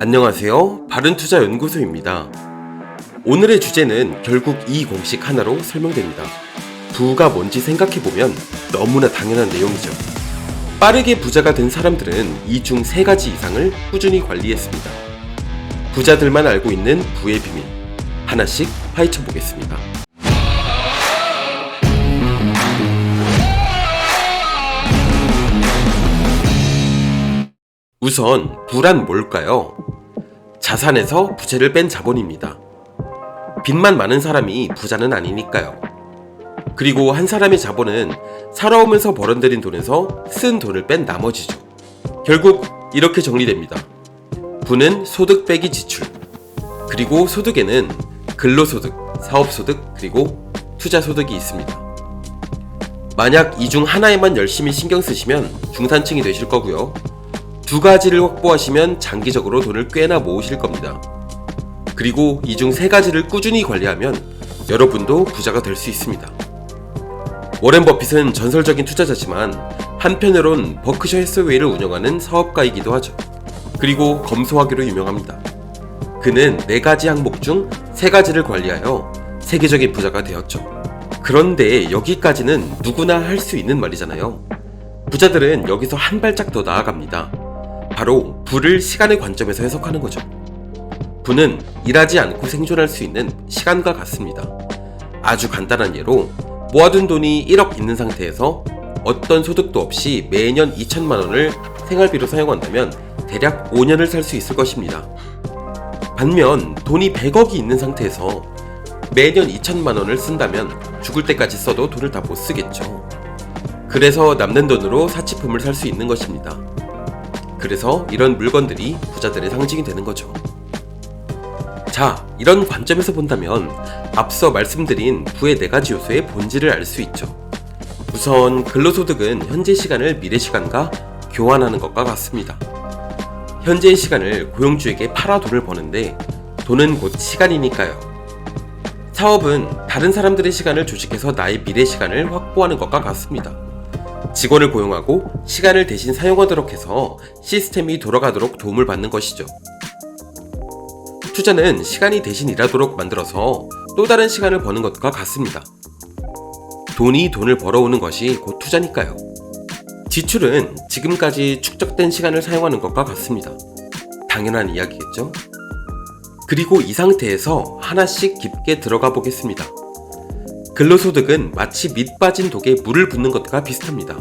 안녕하세요. 바른투자연구소입니다. 오늘의 주제는 결국 이 공식 하나로 설명됩니다. 부가 뭔지 생각해보면 너무나 당연한 내용이죠. 빠르게 부자가 된 사람들은 이 중 3가지 이상을 꾸준히 관리했습니다. 부자들만 알고 있는 부의 비밀, 하나씩 파헤쳐보겠습니다. 우선 부란 뭘까요? 자산에서 부채를 뺀 자본입니다. 빚만 많은 사람이 부자는 아니니까요. 그리고 한 사람의 자본은 살아오면서 벌어들인 돈에서 쓴 돈을 뺀 나머지죠. 결국 이렇게 정리됩니다. 부는 소득 빼기 지출, 그리고 소득에는 근로소득, 사업소득, 그리고 투자소득이 있습니다. 만약 이 중 하나에만 열심히 신경 쓰시면 중산층이 되실 거고요. 2가지를 확보하시면 장기적으로 돈을 꽤나 모으실 겁니다. 그리고 이 중 3가지를 꾸준히 관리하면 여러분도 부자가 될 수 있습니다. 워렌 버핏은 전설적인 투자자지만 한편으론 버크셔 해서웨이를 운영하는 사업가이기도 하죠. 그리고 검소하기로 유명합니다. 그는 4가지 항목 중 3가지를 관리하여 세계적인 부자가 되었죠. 그런데 여기까지는 누구나 할 수 있는 말이잖아요. 부자들은 여기서 한 발짝 더 나아갑니다. 바로 부를 시간의 관점에서 해석하는 거죠. 부는 일하지 않고 생존할 수 있는 시간과 같습니다. 아주 간단한 예로 모아둔 돈이 1억 있는 상태에서 어떤 소득도 없이 매년 2천만 원을 생활비로 사용한다면 대략 5년을 살 수 있을 것입니다. 반면 돈이 100억이 있는 상태에서 매년 2천만 원을 쓴다면 죽을 때까지 써도 돈을 다 못 쓰겠죠. 그래서 남는 돈으로 사치품을 살 수 있는 것입니다. 그래서 이런 물건들이 부자들의 상징이 되는 거죠. 자, 이런 관점에서 본다면 앞서 말씀드린 부의 4가지 요소의 본질을 알 수 있죠. 우선 근로소득은 현재 시간을 미래 시간과 교환하는 것과 같습니다. 현재의 시간을 고용주에게 팔아 돈을 버는데 돈은 곧 시간이니까요. 사업은 다른 사람들의 시간을 조직해서 나의 미래 시간을 확보하는 것과 같습니다. 직원을 고용하고 시간을 대신 사용하도록 해서 시스템이 돌아가도록 도움을 받는 것이죠. 투자는 시간이 대신 일하도록 만들어서 또 다른 시간을 버는 것과 같습니다. 돈이 돈을 벌어오는 것이 곧 투자니까요. 지출은 지금까지 축적된 시간을 사용하는 것과 같습니다. 당연한 이야기겠죠? 그리고 이 상태에서 하나씩 깊게 들어가 보겠습니다. 근로소득은 마치 밑 빠진 독에 물을 붓는 것과 비슷합니다.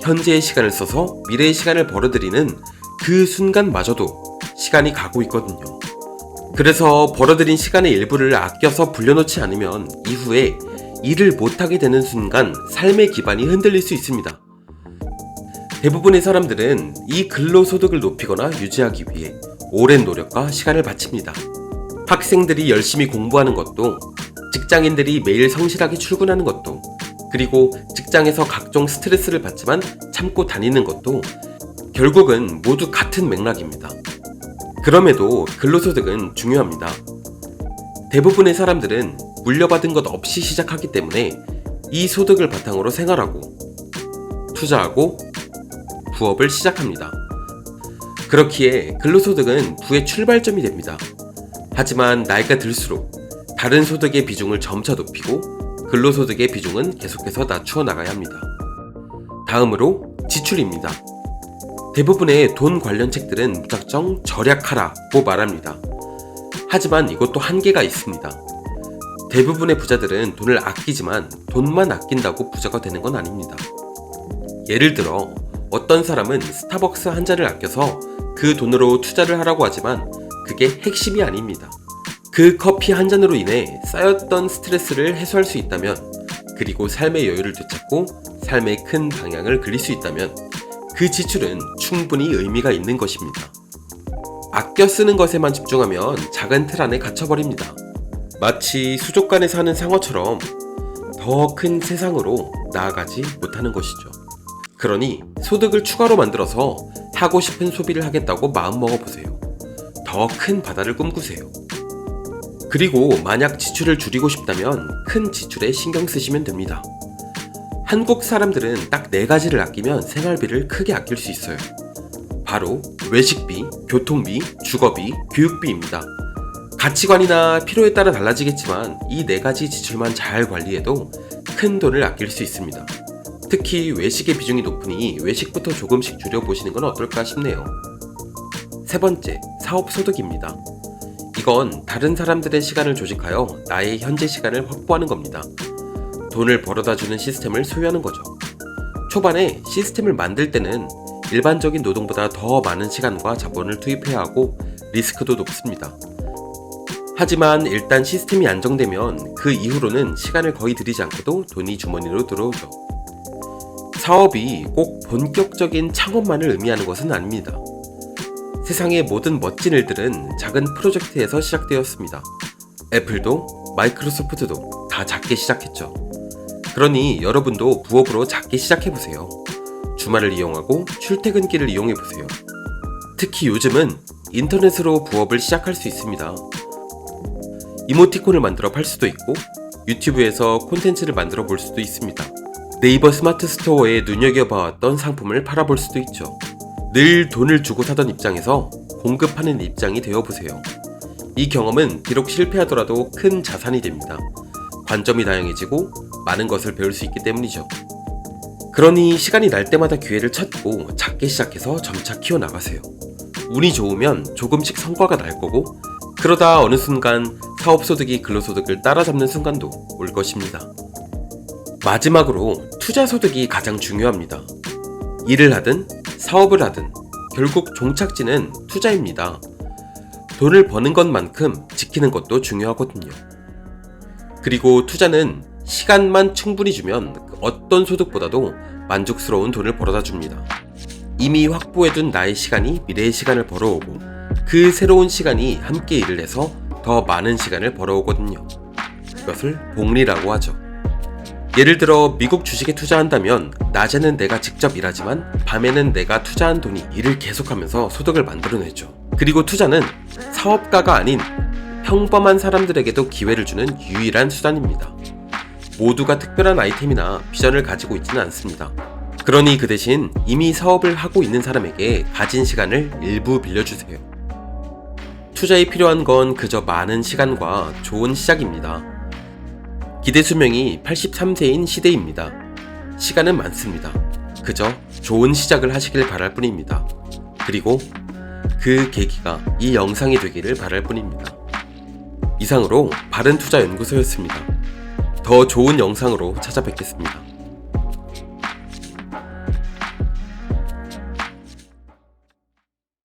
현재의 시간을 써서 미래의 시간을 벌어들이는 그 순간마저도 시간이 가고 있거든요. 그래서 벌어들인 시간의 일부를 아껴서 불려놓지 않으면 이후에 일을 못하게 되는 순간 삶의 기반이 흔들릴 수 있습니다. 대부분의 사람들은 이 근로소득을 높이거나 유지하기 위해 오랜 노력과 시간을 바칩니다. 학생들이 열심히 공부하는 것도, 직장인들이 매일 성실하게 출근하는 것도, 그리고 직장에서 각종 스트레스를 받지만 참고 다니는 것도 결국은 모두 같은 맥락입니다. 그럼에도 근로소득은 중요합니다. 대부분의 사람들은 물려받은 것 없이 시작하기 때문에 이 소득을 바탕으로 생활하고, 투자하고, 부업을 시작합니다. 그렇기에 근로소득은 부의 출발점이 됩니다. 하지만 나이가 들수록 다른 소득의 비중을 점차 높이고 근로소득의 비중은 계속해서 낮추어 나가야 합니다. 다음으로 지출입니다. 대부분의 돈 관련 책들은 무작정 절약하라고 말합니다. 하지만 이것도 한계가 있습니다. 대부분의 부자들은 돈을 아끼지만 돈만 아낀다고 부자가 되는 건 아닙니다. 예를 들어 어떤 사람은 스타벅스 한 잔을 아껴서 그 돈으로 투자를 하라고 하지만 그게 핵심이 아닙니다. 그 커피 한 잔으로 인해 쌓였던 스트레스를 해소할 수 있다면, 그리고 삶의 여유를 되찾고 삶의 큰 방향을 그릴 수 있다면 그 지출은 충분히 의미가 있는 것입니다. 아껴 쓰는 것에만 집중하면 작은 틀 안에 갇혀버립니다. 마치 수족관에 사는 상어처럼 더 큰 세상으로 나아가지 못하는 것이죠. 그러니 소득을 추가로 만들어서 하고 싶은 소비를 하겠다고 마음먹어보세요. 더 큰 바다를 꿈꾸세요. 그리고 만약 지출을 줄이고 싶다면 큰 지출에 신경 쓰시면 됩니다. 한국 사람들은 딱 4가지를 아끼면 생활비를 크게 아낄 수 있어요. 바로 외식비, 교통비, 주거비, 교육비입니다. 가치관이나 필요에 따라 달라지겠지만 이 4가지 지출만 잘 관리해도 큰 돈을 아낄 수 있습니다. 특히 외식의 비중이 높으니 외식부터 조금씩 줄여보시는 건 어떨까 싶네요. 세 번째, 사업소득입니다. 이건 다른 사람들의 시간을 조직하여 나의 현재 시간을 확보하는 겁니다. 돈을 벌어다주는 시스템을 소유하는 거죠. 초반에 시스템을 만들 때는 일반적인 노동보다 더 많은 시간과 자본을 투입해야 하고 리스크도 높습니다. 하지만 일단 시스템이 안정되면 그 이후로는 시간을 거의 들이지 않고도 돈이 주머니로 들어오죠. 사업이 꼭 본격적인 창업만을 의미하는 것은 아닙니다. 세상의 모든 멋진 일들은 작은 프로젝트에서 시작되었습니다. 애플도 마이크로소프트도 다 작게 시작했죠. 그러니 여러분도 부업으로 작게 시작해보세요. 주말을 이용하고 출퇴근길을 이용해보세요. 특히 요즘은 인터넷으로 부업을 시작할 수 있습니다. 이모티콘을 만들어 팔 수도 있고 유튜브에서 콘텐츠를 만들어 볼 수도 있습니다. 네이버 스마트 스토어에 눈여겨봐왔던 상품을 팔아볼 수도 있죠. 늘 돈을 주고 사던 입장에서 공급하는 입장이 되어보세요. 이 경험은 비록 실패하더라도 큰 자산이 됩니다. 관점이 다양해지고 많은 것을 배울 수 있기 때문이죠. 그러니 시간이 날 때마다 기회를 찾고 작게 시작해서 점차 키워나가세요. 운이 좋으면 조금씩 성과가 날 거고 그러다 어느 순간 사업소득이 근로소득을 따라잡는 순간도 올 것입니다. 마지막으로 투자소득이 가장 중요합니다. 일을 하든 사업을 하든 결국 종착지는 투자입니다. 돈을 버는 것만큼 지키는 것도 중요하거든요. 그리고 투자는 시간만 충분히 주면 어떤 소득보다도 만족스러운 돈을 벌어다 줍니다. 이미 확보해둔 나의 시간이 미래의 시간을 벌어오고 그 새로운 시간이 함께 일을 해서 더 많은 시간을 벌어오거든요. 이것을 복리라고 하죠. 예를 들어 미국 주식에 투자한다면 낮에는 내가 직접 일하지만 밤에는 내가 투자한 돈이 일을 계속하면서 소득을 만들어내죠. 그리고 투자는 사업가가 아닌 평범한 사람들에게도 기회를 주는 유일한 수단입니다. 모두가 특별한 아이템이나 비전을 가지고 있지는 않습니다. 그러니 그 대신 이미 사업을 하고 있는 사람에게 가진 시간을 일부 빌려주세요. 투자에 필요한 건 그저 많은 시간과 좋은 시작입니다. 기대 수명이 83세인 시대입니다. 시간은 많습니다. 그저 좋은 시작을 하시길 바랄 뿐입니다. 그리고 그 계기가 이 영상이 되기를 바랄 뿐입니다. 이상으로 바른투자연구소였습니다. 더 좋은 영상으로 찾아뵙겠습니다.